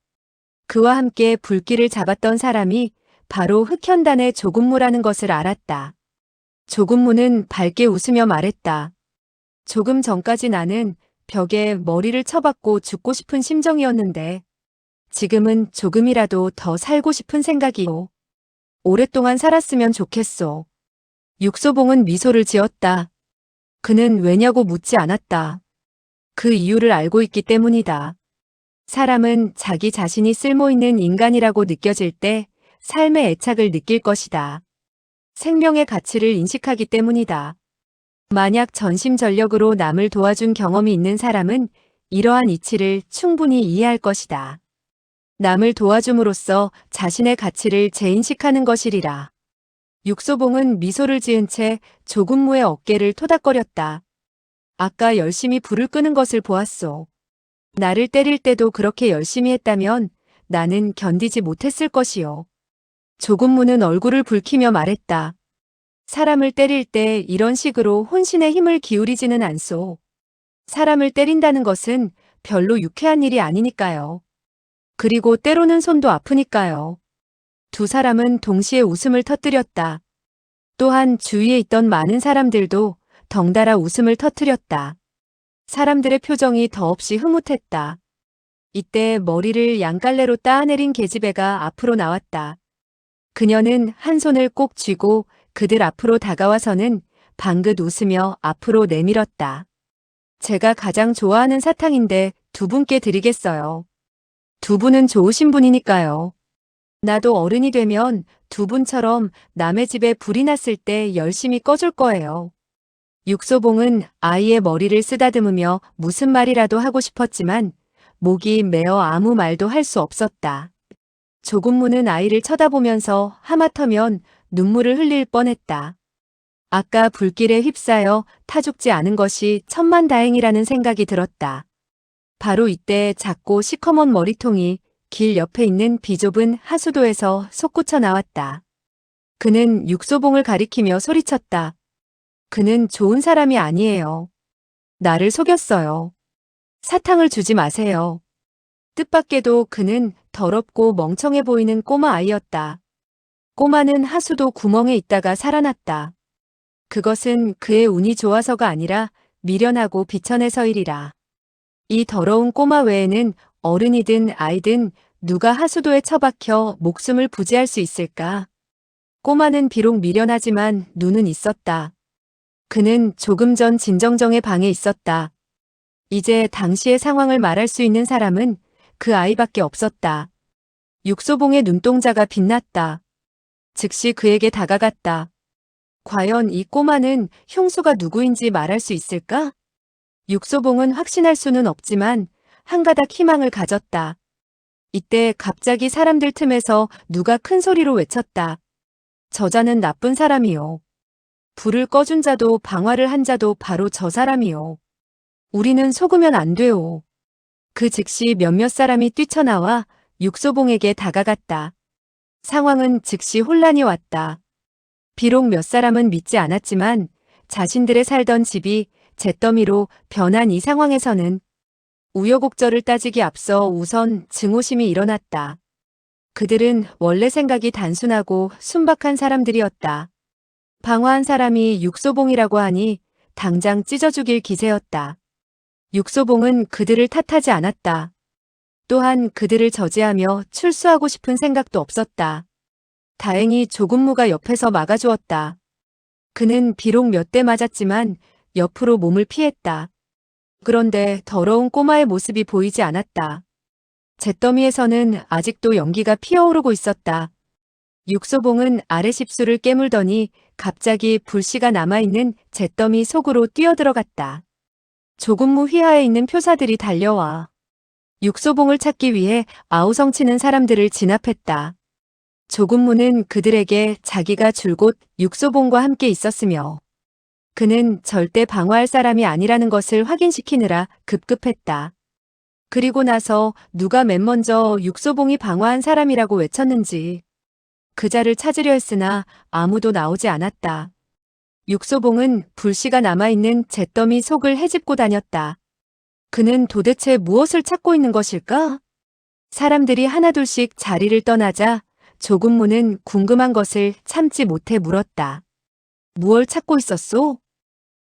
그와 함께 불길을 잡았던 사람이 바로 흑현단의 조금무라는 것을 알았다. 조금무는 밝게 웃으며 말했다. 조금 전까지 나는 벽에 머리를 쳐박고 죽고 싶은 심정이었는데 지금은 조금이라도 더 살고 싶은 생각이오. 오랫동안 살았으면 좋겠소. 육소봉은 미소를 지었다. 그는 왜냐고 묻지 않았다. 그 이유를 알고 있기 때문이다. 사람은 자기 자신이 쓸모있는 인간이라고 느껴질 때 삶의 애착을 느낄 것이다. 생명의 가치를 인식하기 때문이다. 만약 전심전력으로 남을 도와준 경험이 있는 사람은 이러한 이치를 충분히 이해할 것이다. 남을 도와줌으로써 자신의 가치를 재인식하는 것이리라. 육소봉은 미소를 지은 채 조금무의 어깨를 토닥거렸다. 아까 열심히 불을 끄는 것을 보았소. 나를 때릴 때도 그렇게 열심히 했다면 나는 견디지 못했을 것이요. 조금무는 얼굴을 붉히며 말했다. 사람을 때릴 때 이런 식으로 혼신의 힘을 기울이지는 않소. 사람을 때린다는 것은 별로 유쾌한 일이 아니니까요. 그리고 때로는 손도 아프니까요. 두 사람은 동시에 웃음을 터뜨렸다. 또한 주위에 있던 많은 사람들도 덩달아 웃음을 터뜨렸다. 사람들의 표정이 더없이 흐뭇했다. 이때 머리를 양갈래로 따내린 계집애가 앞으로 나왔다. 그녀는 한 손을 꼭 쥐고 그들 앞으로 다가와서는 방긋 웃으며 앞으로 내밀었다. 제가 가장 좋아하는 사탕인데 두 분께 드리겠어요. 두 분은 좋으신 분이니까요. 나도 어른이 되면 두 분처럼 남의 집에 불이 났을 때 열심히 꺼줄 거예요. 육소봉은 아이의 머리를 쓰다듬으며 무슨 말이라도 하고 싶었지만 목이 메어 아무 말도 할 수 없었다. 조금무는 아이를 쳐다보면서 하마터면 눈물을 흘릴 뻔했다. 아까 불길에 휩싸여 타 죽지 않은 것이 천만다행이라는 생각이 들었다. 바로 이때 작고 시커먼 머리통이 길 옆에 있는 비좁은 하수도에서 솟구쳐 나왔다. 그는 육소봉을 가리키며 소리쳤다. 그는 좋은 사람이 아니에요. 나를 속였어요. 사탕을 주지 마세요. 뜻밖에도 그는 더럽고 멍청해 보이는 꼬마 아이였다. 꼬마는 하수도 구멍에 있다가 살아났다. 그것은 그의 운이 좋아서가 아니라 미련하고 비천해서이리라. 이 더러운 꼬마 외에는 어른이든 아이든 누가 하수도에 처박혀 목숨을 부지할 수 있을까? 꼬마는 비록 미련하지만 눈은 있었다. 그는 조금 전 진정정의 방에 있었다. 이제 당시의 상황을 말할 수 있는 사람은 그 아이밖에 없었다. 육소봉의 눈동자가 빛났다. 즉시 그에게 다가갔다. 과연 이 꼬마는 흉수가 누구인지 말할 수 있을까? 육소봉은 확신할 수는 없지만 한 가닥 희망을 가졌다. 이때 갑자기 사람들 틈에서 누가 큰 소리로 외쳤다. 저자는 나쁜 사람이요. 불을 꺼준 자도 방화를 한 자도 바로 저 사람이요. 우리는 속으면 안 돼요. 그 즉시 몇몇 사람이 뛰쳐나와 육소봉에게 다가갔다. 상황은 즉시 혼란이 왔다. 비록 몇 사람은 믿지 않았지만 자신들의 살던 집이 잿더미로 변한 이 상황에서는 우여곡절을 따지기 앞서 우선 증오심이 일어났다. 그들은 원래 생각이 단순하고 순박한 사람들이었다. 방화한 사람이 육소봉이라고 하니 당장 찢어 죽일 기세였다. 육소봉은 그들을 탓하지 않았다. 또한 그들을 저지하며 출수하고 싶은 생각도 없었다. 다행히 조근무가 옆에서 막아주었다. 그는 비록 몇 대 맞았지만 옆으로 몸을 피했다. 그런데 더러운 꼬마의 모습이 보이지 않았다. 잿더미에서는 아직도 연기가 피어오르고 있었다. 육소봉은 아래 십수를 깨물더니 갑자기 불씨가 남아있는 잿더미 속으로 뛰어들어갔다. 조근무 휘하에 있는 표사들이 달려와 육소봉을 찾기 위해 아우성치는 사람들을 진압했다. 조근무는 그들에게 자기가 줄곧 육소봉과 함께 있었으며 그는 절대 방어할 사람이 아니라는 것을 확인시키느라 급급했다. 그리고 나서 누가 맨 먼저 육소봉이 방어한 사람이라고 외쳤는지 그자를 찾으려 했으나 아무도 나오지 않았다. 육소봉은 불씨가 남아있는 잿더미 속을 헤집고 다녔다. 그는 도대체 무엇을 찾고 있는 것일까? 사람들이 하나둘씩 자리를 떠나자 조근무는 궁금한 것을 참지 못해 물었다. 무얼 찾고 있었소?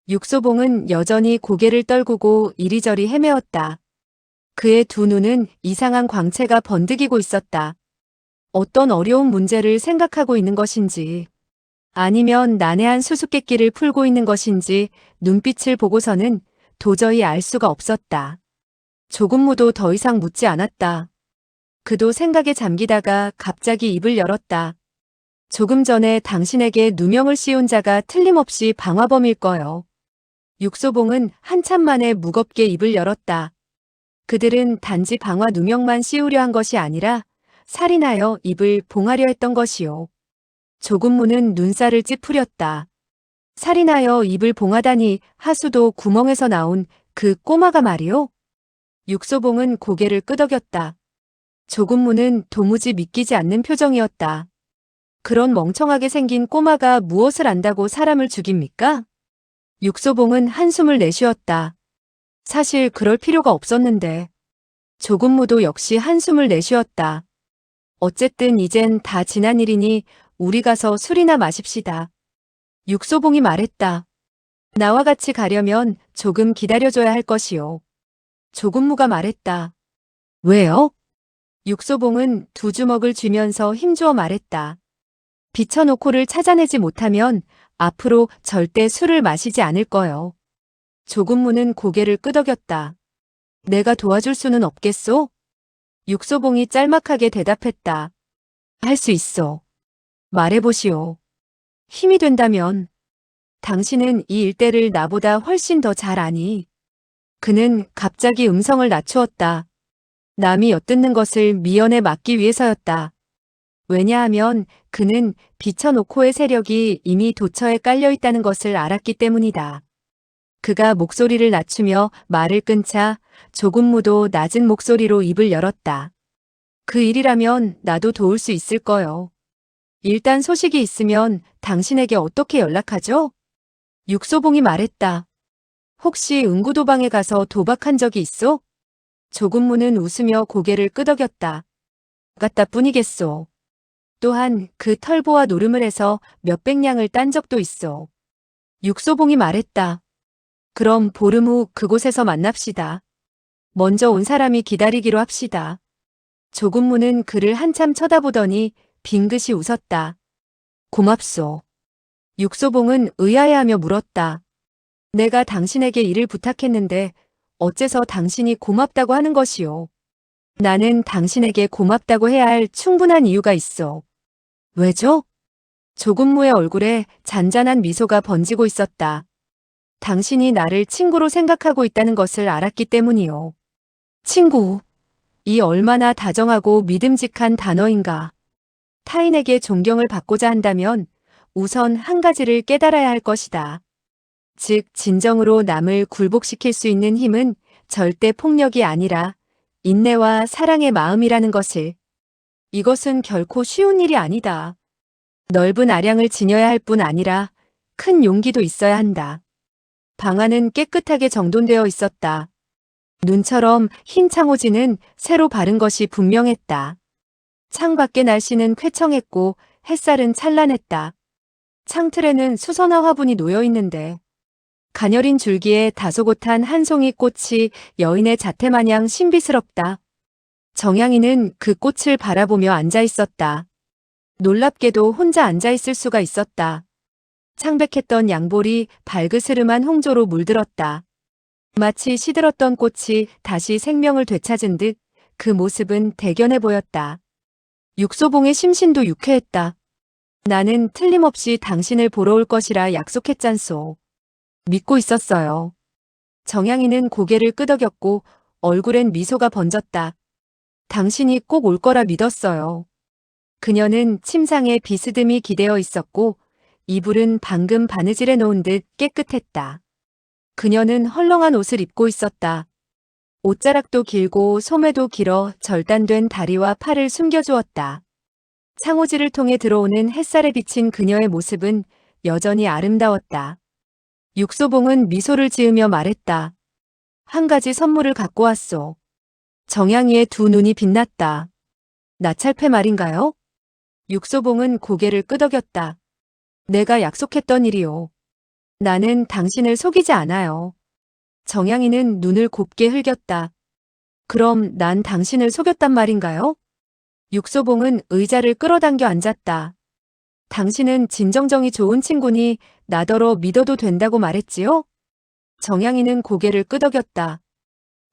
육소봉은 여전히 고개를 떨구고 이리저리 헤매었다. 그의 두 눈은 이상한 광채가 번득이고 있었다. 어떤 어려운 문제를 생각하고 있는 것인지 아니면 난해한 수수께끼를 풀고 있는 것인지 눈빛을 보고서는 도저히 알 수가 없었다. 조근무도 더 이상 묻지 않았다. 그도 생각에 잠기다가 갑자기 입을 열었다. 조금 전에 당신에게 누명을 씌운 자가 틀림없이 방화범일 거요. 육소봉은 한참 만에 무겁게 입을 열었다. 그들은 단지 방화 누명만 씌우려 한 것이 아니라 살인하여 입을 봉하려 했던 것이요. 조근무는 눈살을 찌푸렸다. 살인하여 입을 봉하다니 하수도 구멍에서 나온 그 꼬마가 말이오? 육소봉은 고개를 끄덕였다. 조근무는 도무지 믿기지 않는 표정이었다. 그런 멍청하게 생긴 꼬마가 무엇을 안다고 사람을 죽입니까? 육소봉은 한숨을 내쉬었다. 사실 그럴 필요가 없었는데. 조근무도 역시 한숨을 내쉬었다. 어쨌든 이젠 다 지난 일이니 우리 가서 술이나 마십시다. 육소봉이 말했다. 나와 같이 가려면 조금 기다려줘야 할 것이요. 조근무가 말했다. 왜요? 육소봉은 두 주먹을 쥐면서 힘주어 말했다. 비쳐놓고를 찾아내지 못하면 앞으로 절대 술을 마시지 않을 거요. 조근무는 고개를 끄덕였다. 내가 도와줄 수는 없겠소? 육소봉이 짤막하게 대답했다. 할 수 있어. 말해보시오. 힘이 된다면. 당신은 이 일대를 나보다 훨씬 더 잘 아니. 그는 갑자기 음성을 낮추었다. 남이 엿듣는 것을 미연에 막기 위해서였다. 왜냐하면 그는 비쳐놓고의 세력이 이미 도처에 깔려 있다는 것을 알았기 때문이다. 그가 목소리를 낮추며 말을 끊자 조근무도 낮은 목소리로 입을 열었다. 그 일이라면 나도 도울 수 있을 거요. 일단 소식이 있으면 당신에게 어떻게 연락하죠? 육소봉이 말했다. 혹시 응구도방에 가서 도박한 적이 있어? 조근무는 웃으며 고개를 끄덕였다. 같다 뿐이겠소. 또한 그 털보와 노름을 해서 몇백 냥을 딴 적도 있어. 육소봉이 말했다. 그럼 보름 후 그곳에서 만납시다. 먼저 온 사람이 기다리기로 합시다. 조근무는 그를 한참 쳐다보더니 빙긋이 웃었다. 고맙소. 육소봉은 의아해하며 물었다. 내가 당신에게 일을 부탁했는데 어째서 당신이 고맙다고 하는 것이오? 나는 당신에게 고맙다고 해야 할 충분한 이유가 있어. 왜죠? 조근무의 얼굴에 잔잔한 미소가 번지고 있었다. 당신이 나를 친구로 생각하고 있다는 것을 알았기 때문이요. 친구. 이 얼마나 다정하고 믿음직한 단어인가. 타인에게 존경을 받고자 한다면 우선 한 가지를 깨달아야 할 것이다. 즉, 진정으로 남을 굴복시킬 수 있는 힘은 절대 폭력이 아니라 인내와 사랑의 마음이라는 것을. 이것은 결코 쉬운 일이 아니다. 넓은 아량을 지녀야 할 뿐 아니라 큰 용기도 있어야 한다. 방 안은 깨끗하게 정돈되어 있었다. 눈처럼 흰 창호지는 새로 바른 것이 분명했다. 창 밖의 날씨는 쾌청했고 햇살은 찬란했다. 창틀에는 수선화 화분이 놓여 있는데 가녀린 줄기에 다소곳한 한 송이 꽃이 여인의 자태 마냥 신비스럽다. 정향이는 그 꽃을 바라보며 앉아 있었다. 놀랍게도 혼자 앉아 있을 수가 있었다. 창백했던 양볼이 발그스름한 홍조로 물들었다. 마치 시들었던 꽃이 다시 생명을 되찾은 듯 그 모습은 대견해 보였다. 육소봉의 심신도 유쾌했다. 나는 틀림없이 당신을 보러 올 것이라 약속했잖소. 믿고 있었어요. 정향이는 고개를 끄덕였고 얼굴엔 미소가 번졌다. 당신이 꼭 올 거라 믿었어요. 그녀는 침상에 비스듬히 기대어 있었고 이불은 방금 바느질해 놓은 듯 깨끗했다. 그녀는 헐렁한 옷을 입고 있었다. 옷자락도 길고 소매도 길어 절단된 다리와 팔을 숨겨주었다. 창호지를 통해 들어오는 햇살에 비친 그녀의 모습은 여전히 아름다웠다. 육소봉은 미소를 지으며 말했다. 한 가지 선물을 갖고 왔소. 정향이의 두 눈이 빛났다. 나찰패 말인가요? 육소봉은 고개를 끄덕였다. 내가 약속했던 일이요. 나는 당신을 속이지 않아요. 정향이는 눈을 곱게 흘겼다. 그럼 난 당신을 속였단 말인가요? 육소봉은 의자를 끌어당겨 앉았다. 당신은 진정정이 좋은 친구니 나더러 믿어도 된다고 말했지요? 정향이는 고개를 끄덕였다.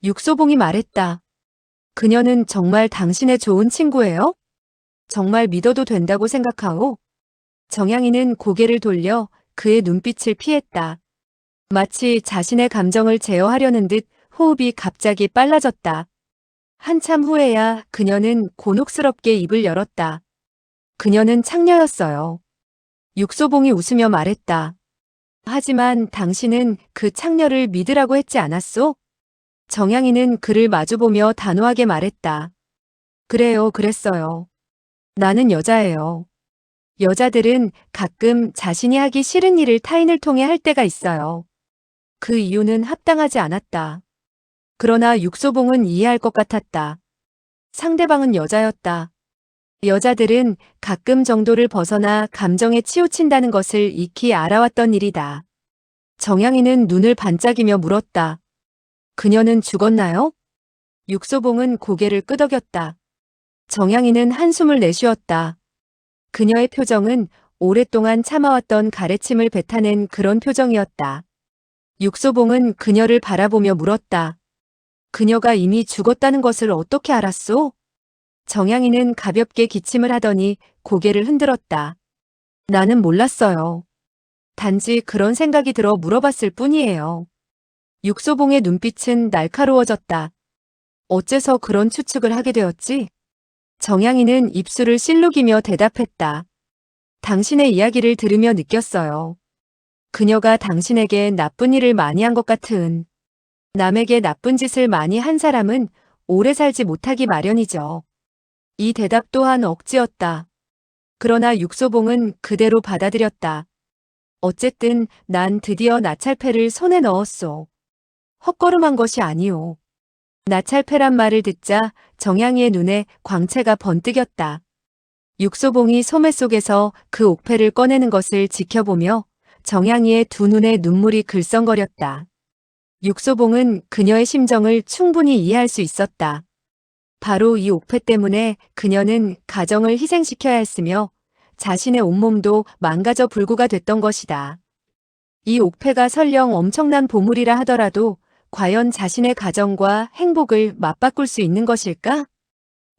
육소봉이 말했다. 그녀는 정말 당신의 좋은 친구예요? 정말 믿어도 된다고 생각하오? 정향이는 고개를 돌려 그의 눈빛을 피했다. 마치 자신의 감정을 제어하려는 듯 호흡이 갑자기 빨라졌다. 한참 후에야 그녀는 곤혹스럽게 입을 열었다. 그녀는 창녀였어요. 육소봉이 웃으며 말했다. 하지만 당신은 그 창녀를 믿으라고 했지 않았소? 정향이는 그를 마주보며 단호하게 말했다. 그래요, 그랬어요. 나는 여자예요. 여자들은 가끔 자신이 하기 싫은 일을 타인을 통해 할 때가 있어요. 그 이유는 합당하지 않았다. 그러나 육소봉은 이해할 것 같았다. 상대방은 여자였다. 여자들은 가끔 정도를 벗어나 감정에 치우친다는 것을 익히 알아왔던 일이다. 정향이는 눈을 반짝이며 물었다. 그녀는 죽었나요? 육소봉은 고개를 끄덕였다. 정향이는 한숨을 내쉬었다. 그녀의 표정은 오랫동안 참아왔던 가래침을 뱉어낸 그런 표정이었다. 육소봉은 그녀를 바라보며 물었다. 그녀가 이미 죽었다는 것을 어떻게 알았소? 정향이는 가볍게 기침을 하더니 고개를 흔들었다. 나는 몰랐어요. 단지 그런 생각이 들어 물어봤을 뿐이에요. 육소봉의 눈빛은 날카로워졌다. 어째서 그런 추측을 하게 되었지? 정향이는 입술을 실룩이며 대답했다. 당신의 이야기를 들으며 느꼈어요. 그녀가 당신에게 나쁜 일을 많이 한 것 같은. 남에게 나쁜 짓을 많이 한 사람은 오래 살지 못하기 마련이죠. 이 대답 또한 억지였다. 그러나 육소봉은 그대로 받아들였다. 어쨌든 난 드디어 나찰패를 손에 넣었소. 헛걸음한 것이 아니오. 나찰패란 말을 듣자 정향이의 눈에 광채가 번뜩였다. 육소봉이 소매 속에서 그 옥패를 꺼내는 것을 지켜보며 정향이의 두 눈에 눈물이 글썽거렸다. 육소봉은 그녀의 심정을 충분히 이해할 수 있었다. 바로 이 옥패 때문에 그녀는 가정을 희생시켜야 했으며 자신의 온몸도 망가져 불구가 됐던 것이다. 이 옥패가 설령 엄청난 보물이라 하더라도 과연 자신의 가정과 행복을 맞바꿀 수 있는 것일까?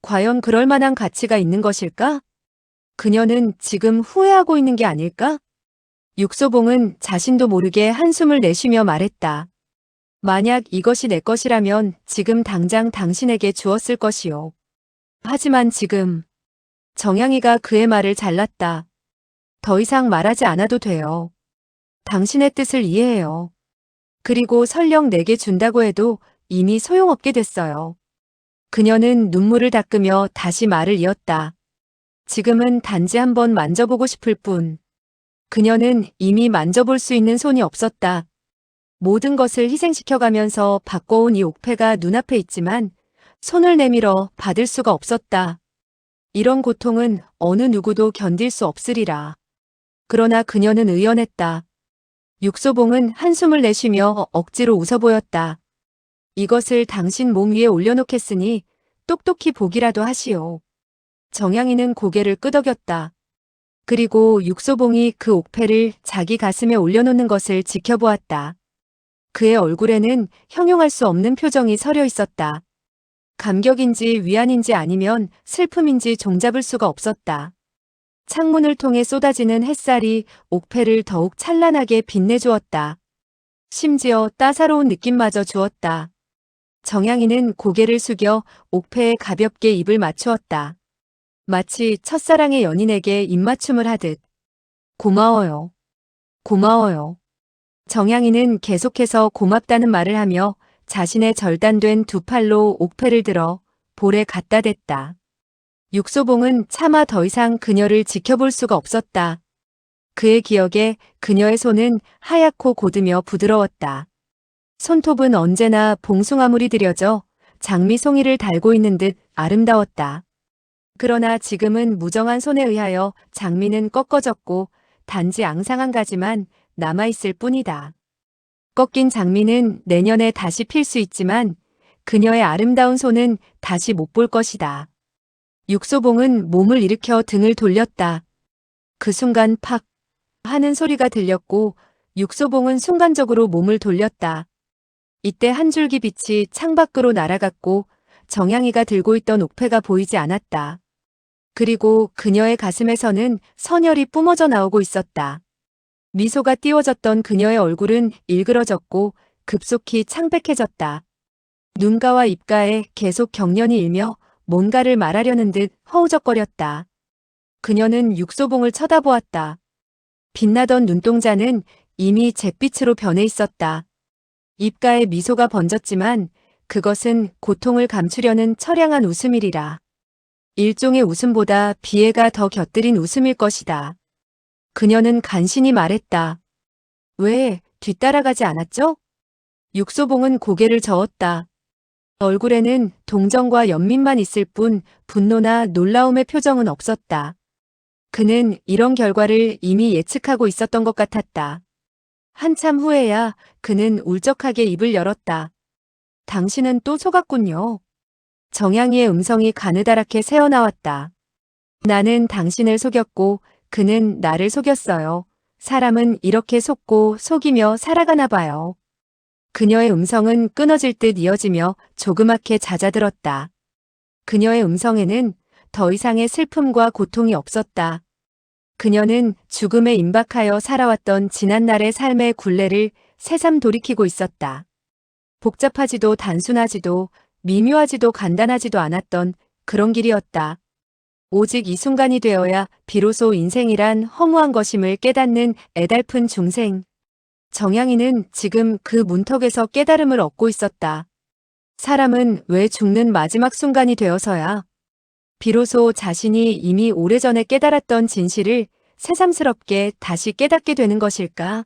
과연 그럴 만한 가치가 있는 것일까? 그녀는 지금 후회하고 있는 게 아닐까? 육소봉은 자신도 모르게 한숨을 내쉬며 말했다. 만약 이것이 내 것이라면 지금 당장 당신에게 주었을 것이요. 하지만 지금 정향이가 그의 말을 잘랐다. 더 이상 말하지 않아도 돼요. 당신의 뜻을 이해해요. 그리고 설령 내게 준다고 해도 이미 소용없게 됐어요. 그녀는 눈물을 닦으며 다시 말을 이었다. 지금은 단지 한번 만져보고 싶을 뿐. 그녀는 이미 만져볼 수 있는 손이 없었다. 모든 것을 희생시켜가면서 바꿔온 이 옥패가 눈앞에 있지만 손을 내밀어 받을 수가 없었다. 이런 고통은 어느 누구도 견딜 수 없으리라. 그러나 그녀는 의연했다. 육소봉은 한숨을 내쉬며 억지로 웃어 보였다. 이것을 당신 몸 위에 올려놓겠으니 똑똑히 보기라도 하시오. 정향이는 고개를 끄덕였다. 그리고 육소봉이 그 옥패를 자기 가슴에 올려놓는 것을 지켜보았다. 그의 얼굴에는 형용할 수 없는 표정이 서려 있었다. 감격인지 위안인지 아니면 슬픔인지 종잡을 수가 없었다. 창문을 통해 쏟아지는 햇살이 옥패를 더욱 찬란하게 빛내주었다. 심지어 따사로운 느낌마저 주었다. 정향이는 고개를 숙여 옥패에 가볍게 입을 맞추었다. 마치 첫사랑의 연인에게 입맞춤을 하듯. 고마워요. 고마워요. 정향이는 계속해서 고맙다는 말을 하며 자신의 절단된 두 팔로 옥패를 들어 볼에 갖다 댔다. 육소봉은 차마 더 이상 그녀를 지켜볼 수가 없었다. 그의 기억에 그녀의 손은 하얗고 고드며 부드러웠다. 손톱은 언제나 봉숭아물이 들여져 장미 송이를 달고 있는 듯 아름다웠다. 그러나 지금은 무정한 손에 의하여 장미는 꺾어졌고 단지 앙상한 가지만 남아있을 뿐이다. 꺾인 장미는 내년에 다시 필 수 있지만 그녀의 아름다운 손은 다시 못 볼 것이다. 육소봉은 몸을 일으켜 등을 돌렸다. 그 순간 팍 하는 소리가 들렸고 육소봉은 순간적으로 몸을 돌렸다. 이때 한 줄기 빛이 창밖으로 날아갔고 정향이가 들고 있던 옥패가 보이지 않았다. 그리고 그녀의 가슴에서는 선혈이 뿜어져 나오고 있었다. 미소가 띄워졌던 그녀의 얼굴은 일그러졌고 급속히 창백해졌다. 눈가와 입가에 계속 경련이 일며 뭔가를 말하려는 듯 허우적거렸다. 그녀는 육소봉을 쳐다보았다. 빛나던 눈동자는 이미 잿빛으로 변해 있었다. 입가에 미소가 번졌지만 그것은 고통을 감추려는 처량한 웃음이리라. 일종의 웃음보다 비애가 더 곁들인 웃음일 것이다. 그녀는 간신히 말했다. 왜 뒤따라가지 않았죠? 육소봉은 고개를 저었다. 얼굴에는 동정과 연민만 있을 뿐 분노나 놀라움의 표정은 없었다. 그는 이런 결과를 이미 예측하고 있었던 것 같았다. 한참 후에야 그는 울적하게 입을 열었다. 당신은 또 속았군요. 정향이의 음성이 가느다랗게 새어나왔다. 나는 당신을 속였고 그는 나를 속였어요. 사람은 이렇게 속고 속이며 살아가나 봐요. 그녀의 음성은 끊어질 듯 이어지며 조그맣게 잦아들었다. 그녀의 음성에는 더 이상의 슬픔과 고통이 없었다. 그녀는 죽음에 임박하여 살아왔던 지난날의 삶의 굴레를 새삼 돌이키고 있었다. 복잡하지도 단순하지도 미묘하지도 간단하지도 않았던 그런 길이었다. 오직 이 순간이 되어야 비로소 인생이란 허무한 것임을 깨닫는 애달픈 중생. 정향이는 지금 그 문턱에서 깨달음을 얻고 있었다. 사람은 왜 죽는 마지막 순간이 되어서야 비로소 자신이 이미 오래전에 깨달았던 진실을 새삼스럽게 다시 깨닫게 되는 것일까?